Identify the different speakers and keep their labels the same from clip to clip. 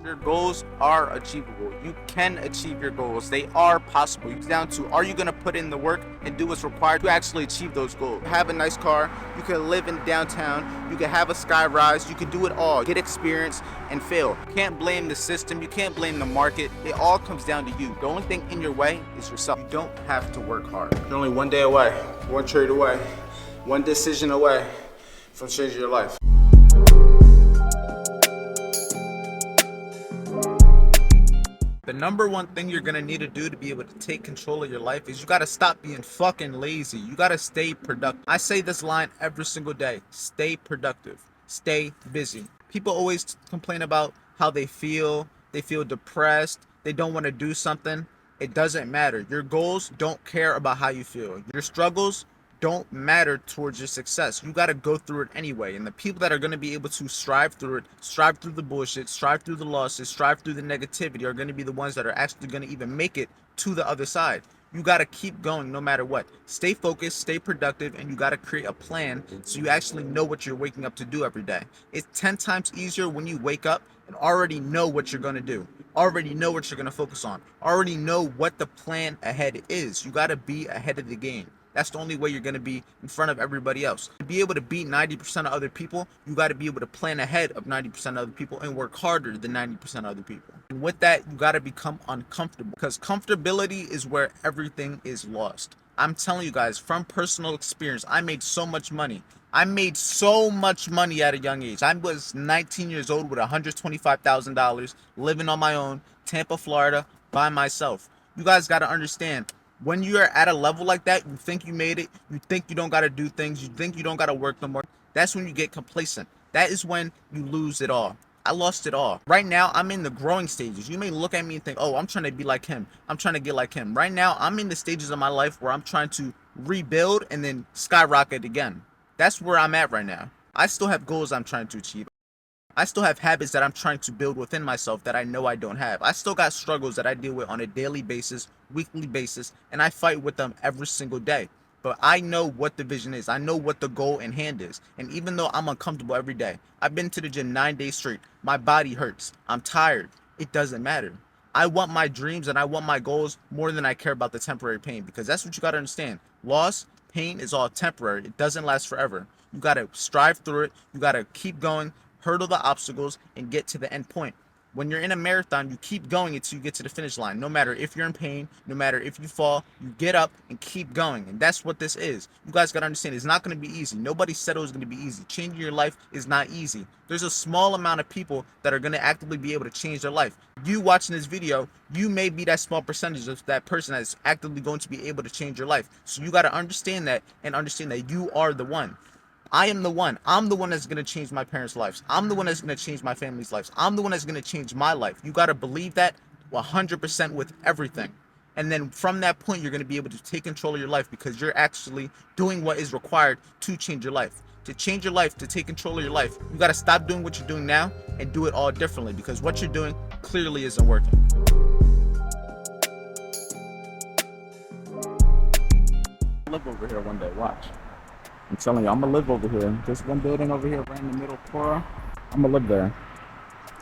Speaker 1: Your goals are achievable. You can achieve your goals. They are possible. It's down to, are you going to put in the work and do what's required to actually achieve those goals? Have a nice car. You can live in downtown. You can have a sky rise. You can do it all. Get experience and fail. You can't blame the system. You can't blame the market. It all comes down to you. The only thing in your way is yourself. You don't have to work hard. You're only one day away, one trade away, one decision away from changing your life. The number one thing you're gonna need to do to be able to take control of your life is you gotta stop being fucking lazy. You gotta stay productive. I say this line every single day. Stay productive. Stay busy. People always complain about how they feel depressed, they don't want to do something. It doesn't matter. Your goals don't care about how you feel. Your struggles don't matter towards your success. You got to go through it anyway. And the people that are going to be able to strive through the bullshit, strive through the losses, strive through the negativity are going to be the ones that are actually going to even make it to the other side. You got to keep going no matter what. Stay focused, stay productive, and you got to create a plan so you actually know what you're waking up to do every day. It's 10 times easier when you wake up and already know what you're going to do. Already know what you're going to focus on. Already know what the plan ahead is. You got to be ahead of the game. That's the only way you're going to be in front of everybody else. To be able to beat 90% of other people, you got to be able to plan ahead of 90% of other people and work harder than 90% of other people. And with that, you got to become uncomfortable, because comfortability is where everything is lost. I'm telling you guys from personal experience, I made so much money. I made so much money at a young age. I was 19 years old with $125,000, living on my own, Tampa, Florida, by myself. You guys got to understand, when you are at a level like that, you think you made it, you think you don't got to do things, you think you don't got to work no more. That's when you get complacent. That is when you lose it all. I lost it all. Right now, I'm in the growing stages. You may look at me and think, oh, I'm trying to be like him. I'm trying to get like him. Right now, I'm in the stages of my life where I'm trying to rebuild and then skyrocket again. That's where I'm at right now. I still have goals I'm trying to achieve. I still have habits that I'm trying to build within myself that I know I don't have. I still got struggles that I deal with on a daily basis, weekly basis, and I fight with them every single day. But I know what the vision is. I know what the goal in hand is. And even though I'm uncomfortable every day, I've been to the gym 9 days straight. My body hurts. I'm tired. It doesn't matter. I want my dreams and I want my goals more than I care about the temporary pain, because that's what you got to understand. Loss, pain is all temporary. It doesn't last forever. You got to strive through it. You got to keep going, hurdle the obstacles, and get to the end point. When you're in a marathon, you keep going until you get to the finish line. No matter if you're in pain, no matter if you fall, you get up and keep going. And that's what this is. You guys got to understand, it's not going to be easy. Nobody said it was going to be easy. Changing your life is not easy. There's a small amount of people that are going to actively be able to change their life. You watching this video, you may be that small percentage of that person that's actively going to be able to change your life. So you got to understand that, and understand that you are the one. I am the one. I'm the one that's going to change my parents' lives. I'm the one that's going to change my family's lives. I'm the one that's going to change my life. You got to believe that 100% with everything. And then from that point, you're going to be able to take control of your life, because you're actually doing what is required to change your life. To change your life, to take control of your life, you got to stop doing what you're doing now and do it all differently, because what you're doing clearly isn't working. Live over here one day, watch. I'm telling you, I'm gonna live over here. This one building over here, right in the middle of Cora, I'm gonna live there.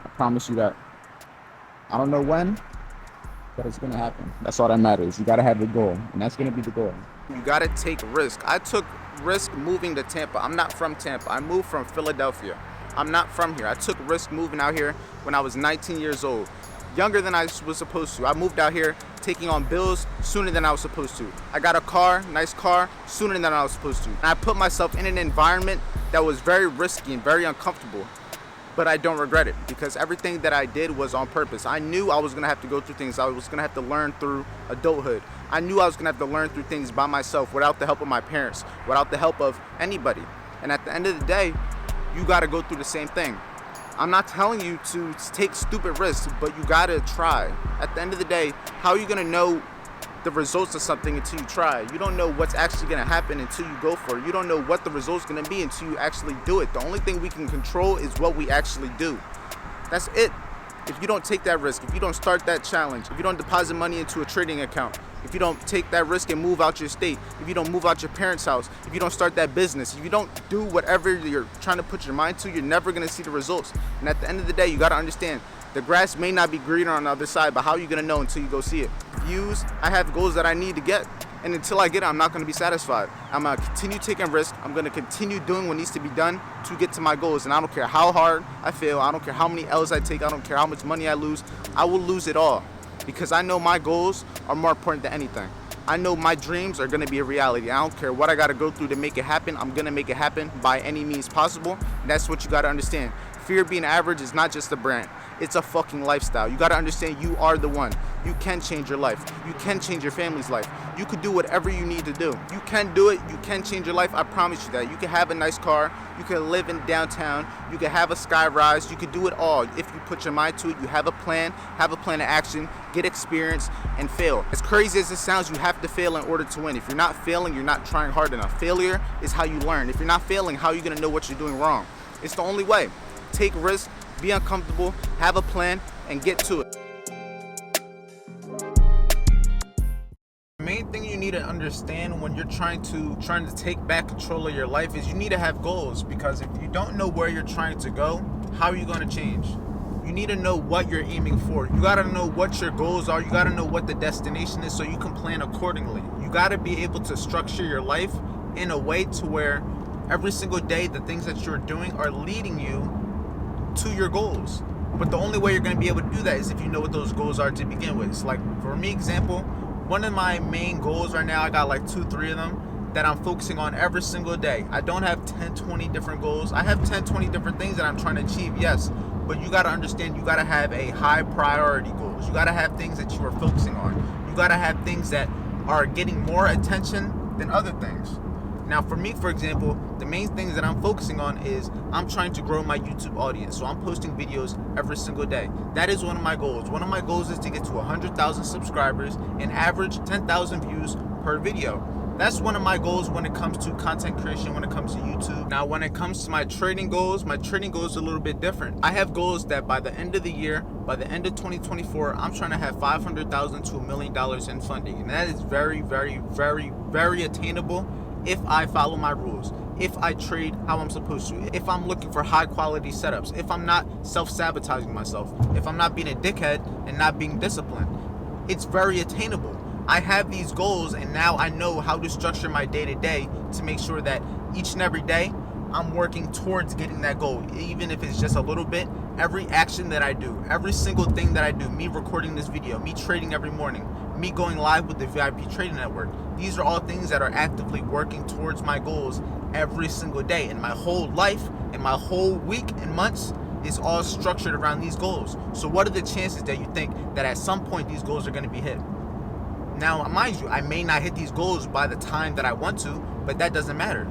Speaker 1: I promise you that. I don't know when, but it's gonna happen. That's all that matters. You gotta have a goal, and that's gonna be the goal. You gotta take risk. I took risk moving to Tampa. I'm not from Tampa. I moved from Philadelphia. I'm not from here. I took risk moving out here when I was 19 years old. Younger than I was supposed to. I moved out here taking on bills sooner than I was supposed to. I got a car, nice car, sooner than I was supposed to. And I put myself in an environment that was very risky and very uncomfortable, but I don't regret it, because everything that I did was on purpose. I knew I was gonna have to go through things. I was gonna have to learn through adulthood. I knew I was gonna have to learn through things by myself, without the help of my parents, without the help of anybody. And at the end of the day, you gotta go through the same thing. I'm not telling you to take stupid risks, but you gotta try. At the end of the day, how are you gonna know the results of something until you try? You don't know what's actually gonna happen until you go for it. You don't know what the result's gonna be until you actually do it. The only thing we can control is what we actually do. That's it. If you don't take that risk, if you don't start that challenge, if you don't deposit money into a trading account, if you don't take that risk and move out your state, if you don't move out your parents' house, if you don't start that business, if you don't do whatever you're trying to put your mind to, you're never gonna see the results. And at the end of the day, you gotta understand
Speaker 2: The grass may not be greener on the other side, but how are you gonna know until you go see it? Views, I have goals that I need to get. And until I get it, I'm not gonna be satisfied. I'm gonna continue taking risks. I'm gonna continue doing what needs to be done to get to my goals. And I don't care how hard I fail. I don't care how many L's I take. I don't care how much money I lose. I will lose it all because I know my goals are more important than anything. I know my dreams are gonna be a reality. I don't care what I gotta go through to make it happen. I'm gonna make it happen by any means possible. And that's what you gotta understand. Fear of being average is not just a brand. It's a fucking lifestyle. You gotta understand you are the one. You can change your life. You can change your family's life. You could do whatever you need to do. You can do it. You can change your life. I promise you that. You can have a nice car. You can live in downtown. You can have a sky rise. You can do it all if you put your mind to it. You have a plan of action, get experience, and fail. As crazy as it sounds, you have to fail in order to win. If you're not failing, you're not trying hard enough. Failure is how you learn. If you're not failing, how are you gonna know what you're doing wrong? It's the only way. Take risks, be uncomfortable, have a plan, and get to it.
Speaker 1: The main thing you need to understand when you're trying to take back control of your life is you need to have goals, because if you don't know where you're trying to go, how are you going to change? You need to know what you're aiming for. You got to know what your goals are. You got to know what the destination is so you can plan accordingly. You got to be able to structure your life in a way to where every single day the things that you're doing are leading you to your goals. But the only way you're going to be able to do that is if you know what those goals are to begin with. It's like, for me, example, one of my main goals right now, I got like 2-3 of them that I'm focusing on every single day. I don't have 10-20 different goals. I have 10-20 different things that I'm trying to achieve, yes, but you got to understand, you got to have a high priority goals. You got to have things that you are focusing on. You got to have things that are getting more attention than other things. Now, for me, for example, the main things that I'm focusing on is I'm trying to grow my YouTube audience. So I'm posting videos every single day. That is one of my goals. One of my goals is to get to 100,000 subscribers and average 10,000 views per video. That's one of my goals when it comes to content creation, when it comes to YouTube. Now, when it comes to my trading goals are a little bit different. I have goals that by the end of the year, by the end of 2024, I'm trying to have $500,000 to $1 million in funding. And that is very, very, very, very attainable if I follow my rules, if I trade how I'm supposed to, if I'm looking for high quality setups, if I'm not self-sabotaging myself, if I'm not being a dickhead and not being disciplined. It's very attainable. I have these goals, and now I know how to structure my day-to-day to make sure that each and every day I'm working towards getting that goal, even if it's just a little bit. Every action that I do, every single thing that I do, me recording this video, me trading every morning, me going live with the VIP Trading Network, these are all things that are actively working towards my goals every single day. And my whole life and my whole week and months is all structured around these goals. So what are the chances that you think that at some point these goals are going to be hit? Now, mind you, I may not hit these goals by the time that I want to, but that doesn't matter.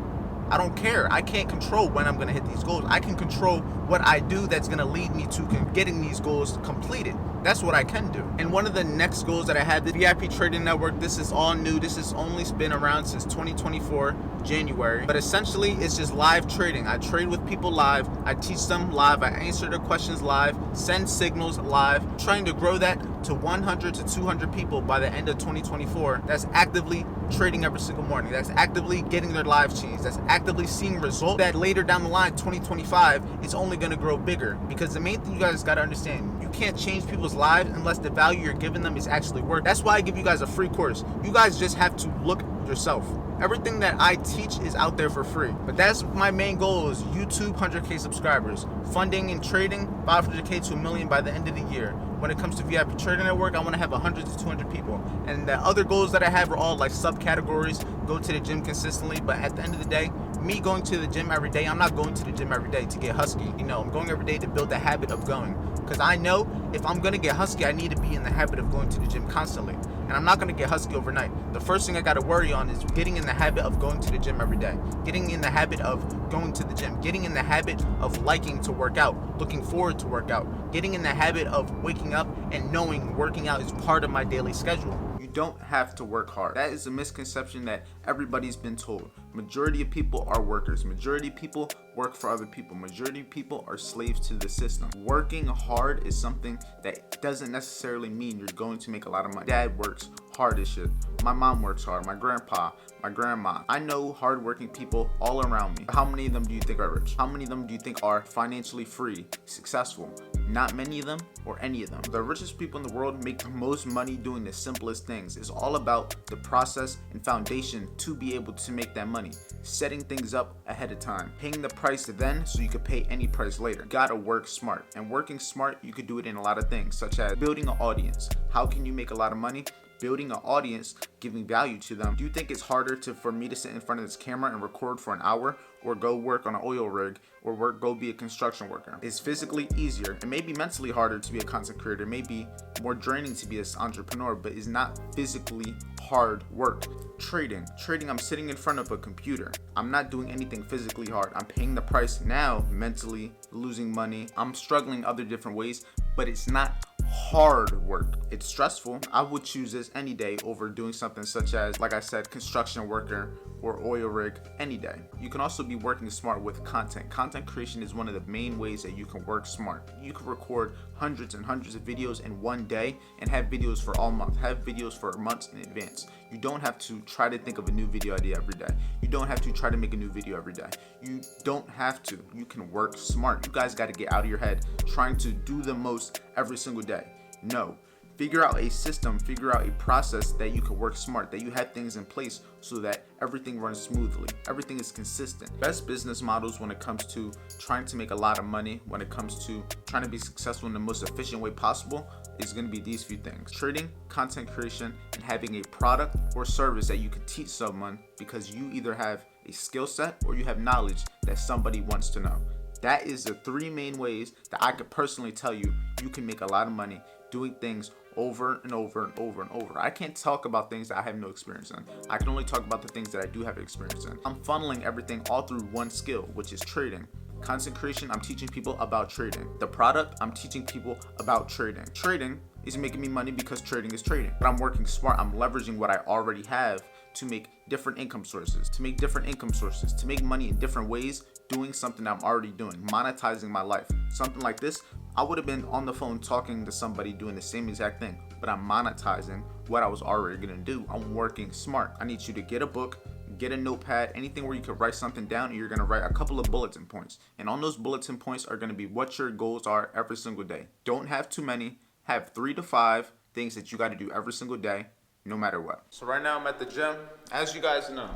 Speaker 1: I don't care. I can't control when I'm going to hit these goals. I can control what I do that's going to lead me to getting these goals completed. That's what I can do. And one of the next goals that I had, the VIP Trading Network, this is all new. This has only been around since 2024, January. But essentially, it's just live trading. I trade with people live. I teach them live. I answer their questions live, send signals live. I'm trying to grow that to 100 to 200 people by the end of 2024 that's actively trading every single morning, that's actively getting their lives changed, that's actively seeing results that later down the line, 2025, is only going to grow bigger. Because the main thing you guys got to understand, you can't change people's lives unless the value you're giving them is actually worth. That's why I give you guys a free course. You guys just have to look yourself. Everything that I teach is out there for free. But that's my main goal, is YouTube 100K subscribers, funding and trading 500K to $1 million by the end of the year. When it comes to VIP Trading Network, I want to have 100 to 200 people. And the other goals that I have are all like subcategories, go to the gym consistently. But at the end of the day, me going to the gym every day, I'm not going to the gym every day to get husky. You know, I'm going every day to build the habit of going. Because I know if I'm going to get husky, I need to be in the habit of going to the gym constantly. And I'm not going to get husky overnight. The first thing I got to worry on is getting in the habit of going to the gym every day. Getting in the habit of going to the gym. Getting in the habit of liking to work out. Looking forward to work out. Getting in the habit of waking up and knowing working out is part of my daily schedule. You don't have to work hard. That is a misconception that everybody's been told. Majority of people are workers. Majority of people work for other people. Majority of people are slaves to the system. Working hard is something that doesn't necessarily mean you're going to make a lot of money. Dad works
Speaker 2: hard as shit. My mom works hard, my grandpa, my grandma. I know hardworking people all around me. How many of them do you think are rich? How many of them do you think are financially free, successful? Not many of them or any of them. The richest people in the world make the most money doing the simplest things. It's all about the process and foundation to be able to make that money. Setting things up ahead of time. Paying the price then so you could pay any price later. You gotta work smart. And working smart, you could do it in a lot of things, such as building an audience. How can you make a lot of money? Building an audience, giving value to them. Do you think it's harder for me to sit in front of this camera and record for an hour, or go work on an oil rig, or go be a construction worker? It's physically easier. It may be mentally harder to be a content creator. It may be more draining to be an entrepreneur, but it's not physically hard work. Trading, I'm sitting in front of a computer. I'm not doing anything physically hard. I'm paying the price now, mentally losing money. I'm struggling other different ways, but it's not hard work. It's stressful. I would choose this any day over doing something such as, like I said, construction worker or oil rig any day. You can also be working smart with content. Content creation is one of the main ways that you can work smart. You can record hundreds and hundreds of videos in one day and have videos for all month, have videos for months in advance. You don't have to try to think of a new video idea every day. You don't have to try to make a new video every day. You don't have to. You can work smart. You guys got to get out of your head trying to do the most every single day. No. Figure out a system, figure out a process that you can work smart, that you have things in place so that everything runs smoothly, everything is consistent. Best business models when it comes to trying to make a lot of money, when it comes to trying to be successful in the most efficient way possible, is going to be these few things: trading, content creation, and having a product or service that you can teach someone because you either have a skill set or you have knowledge that somebody wants to know. That is the three main ways that I could personally tell you you can make a lot of money doing things over and over and over and over. I can't talk about things that I have no experience in. I can only talk about the things that I do have experience in. I'm funneling everything all through one skill, which is trading. Content creation, I'm teaching people about trading. The product, I'm teaching people about trading. Trading is making me money because trading is trading. But I'm working smart. I'm leveraging what I already have to make different income sources, to make money in different ways, doing something I'm already doing, monetizing my life. Something like this, I would have been on the phone talking to somebody doing the same exact thing, but I'm monetizing what I was already gonna do. I'm working smart. I need you to get a book, get a notepad, anything where you can write something down, and you're gonna write a couple of bulletin points. And on those bulletin points are gonna be what your goals are every single day. Don't have too many, have 3 to 5 things that you gotta do every single day, no matter what. So right now I'm at the gym. As you guys know,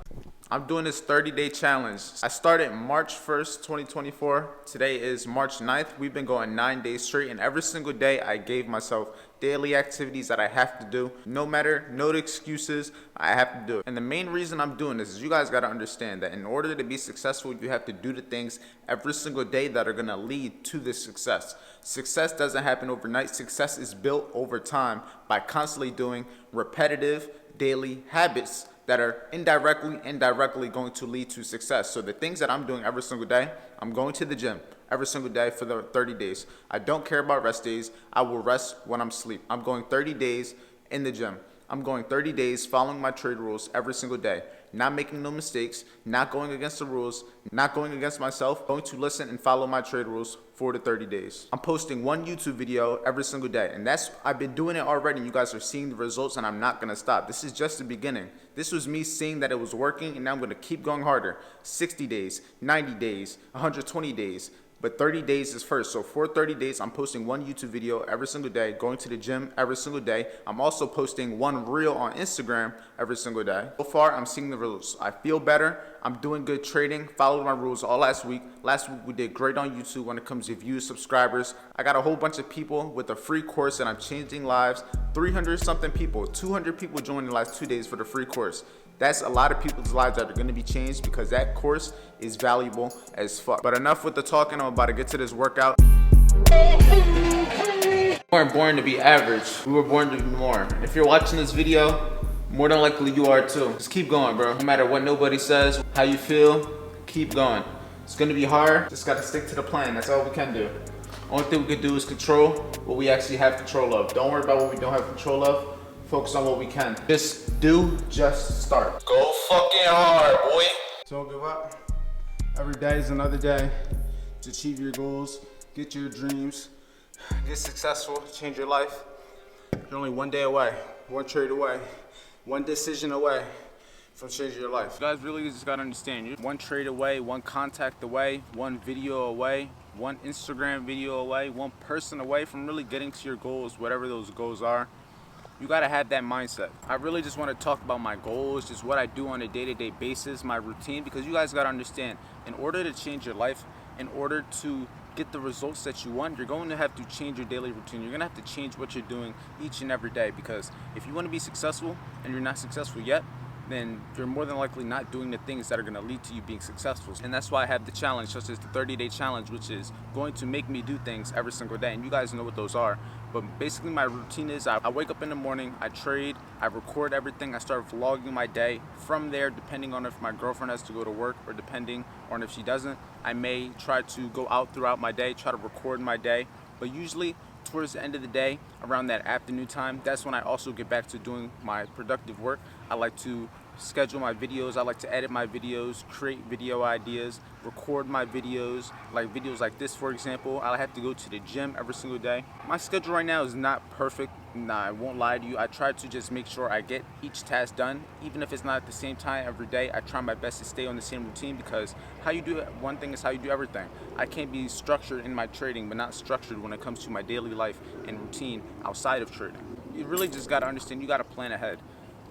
Speaker 2: I'm doing this 30-day challenge. I started March 1st, 2024. Today is March 9th. We've been going 9 days straight, and every single day I gave myself daily activities that I have to do. No excuses, I have to do it. And the main reason I'm doing this is you guys gotta understand that in order to be successful, you have to do the things every single day that are gonna lead to this success. Success doesn't happen overnight. Success is built over time by constantly doing repetitive daily habits that are indirectly going to lead to success. So the things that I'm doing every single day, I'm going to the gym every single day for the 30 days. I don't care about rest days. I will rest when I'm asleep. I'm going 30 days in the gym. I'm going 30 days following my trade rules every single day, not making no mistakes, not going against the rules, not going against myself, going to listen and follow my trade rules for the 30 days. I'm posting one YouTube video every single day, and I've been doing it already, and you guys are seeing the results, and I'm not gonna stop. This is just the beginning. This was me seeing that it was working, and now I'm gonna keep going harder. 60 days, 90 days, 120 days. But 30 days is first. So for 30 days, I'm posting one YouTube video every single day, going to the gym every single day. I'm also posting one reel on Instagram every single day. So far, I'm seeing the results. I feel better. I'm doing good trading. Followed my rules all last week. Last week, we did great on YouTube when it comes to views, subscribers. I got a whole bunch of people with a free course, and I'm changing lives. 300 something people, 200 people joined in the last 2 days for the free course. That's a lot of people's lives that are going to be changed because that course is valuable as fuck. But enough with the talking. I'm about to get to this workout. We weren't born to be average. We were born to be more. If you're watching this video, more than likely you are too. Just keep going, bro. No matter what nobody says, how you feel, keep going. It's going to be hard. Just got to stick to the plan. That's all we can do. Only thing we can do is control what we actually have control of. Don't worry about what we don't have control of. Focus on what we can. Just start. Go fucking hard, boy. Don't give up. Every day is another day to achieve your goals, get your dreams, get successful, change your life. You're only one day away, one trade away. one decision away from changing your life.
Speaker 3: You guys really just gotta understand, you're one trade away, one contact away, one video away, one Instagram video away, one person away from really getting to your goals, whatever those goals are. You gotta have that mindset. I really just wanna talk about my goals, just what I do on a day-to-day basis, my routine, because you guys gotta understand, in order to change your life, in order to get the results that you want, you're going to have to change your daily routine. You're gonna have to change what you're doing each and every day, because if you wanna be successful and you're not successful yet, then you're more than likely not doing the things that are going to lead to you being successful. And that's why I have the challenge, such as the 30-day challenge, which is going to make me do things every single day. And you guys know what those are. But basically my routine is I wake up in the morning, I trade, I record everything, I start vlogging my day. From there, depending on if my girlfriend has to go to work or depending on if she doesn't, I may try to go out throughout my day, try to record my day. But usually towards the end of the day, around that afternoon time, that's when I also get back to doing my productive work. I like to schedule my videos, I like to edit my videos, create video ideas, record my videos, like videos like this for example. I have to go to the gym every single day. My schedule right now is not perfect. Nah, I won't lie to you. I try to just make sure I get each task done, even if it's not at the same time every day. I try my best to stay on the same routine, because how you do one thing is how you do everything. I can't be structured in my trading, but not structured when it comes to my daily life and routine outside of trading. You really just gotta understand, you gotta plan ahead.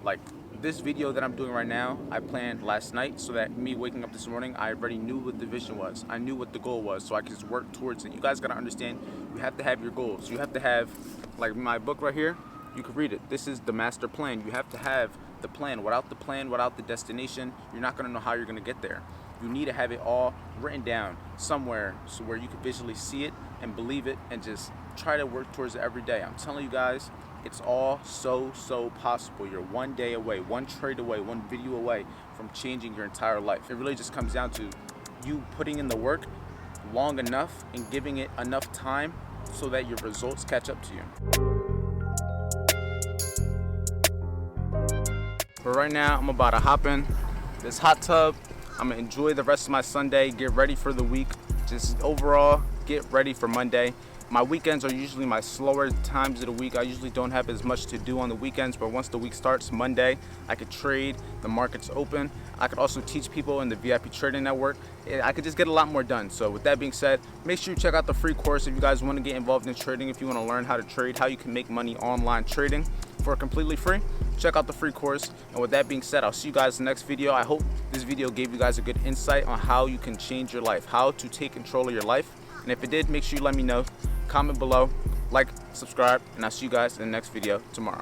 Speaker 3: Like this video that I'm doing right now, I planned last night, so that me waking up this morning, I already knew what the vision was. I knew what the goal was, so I could just work towards it. You guys gotta understand, you have to have your goals. You have to have, like my book right here, you can read it. This is the master plan. You have to have the plan. Without the plan, without the destination, you're not gonna know how you're gonna get there. You need to have it all written down somewhere, so where you can visually see it and believe it and just try to work towards it every day. I'm telling you guys, it's all so possible. You're one day away, one trade away, one video away from changing your entire life. It really just comes down to you putting in the work long enough and giving it enough time so that your results catch up to you. But right now, I'm about to hop in this hot tub. I'm gonna enjoy the rest of my Sunday, get ready for the week. Just overall, get ready for Monday. My weekends are usually my slower times of the week. I usually don't have as much to do on the weekends, but once the week starts, Monday, I could trade, the market's open. I could also teach people in the VIP Trading Network. I could just get a lot more done. So with that being said, make sure you check out the free course if you guys want to get involved in trading, if you want to learn how to trade, how you can make money online trading for completely free. Check out the free course. And with that being said, I'll see you guys in the next video. I hope this video gave you guys a good insight on how you can change your life, how to take control of your life. And if it did, make sure you let me know. Comment below, like, subscribe, and I'll see you guys in the next video tomorrow.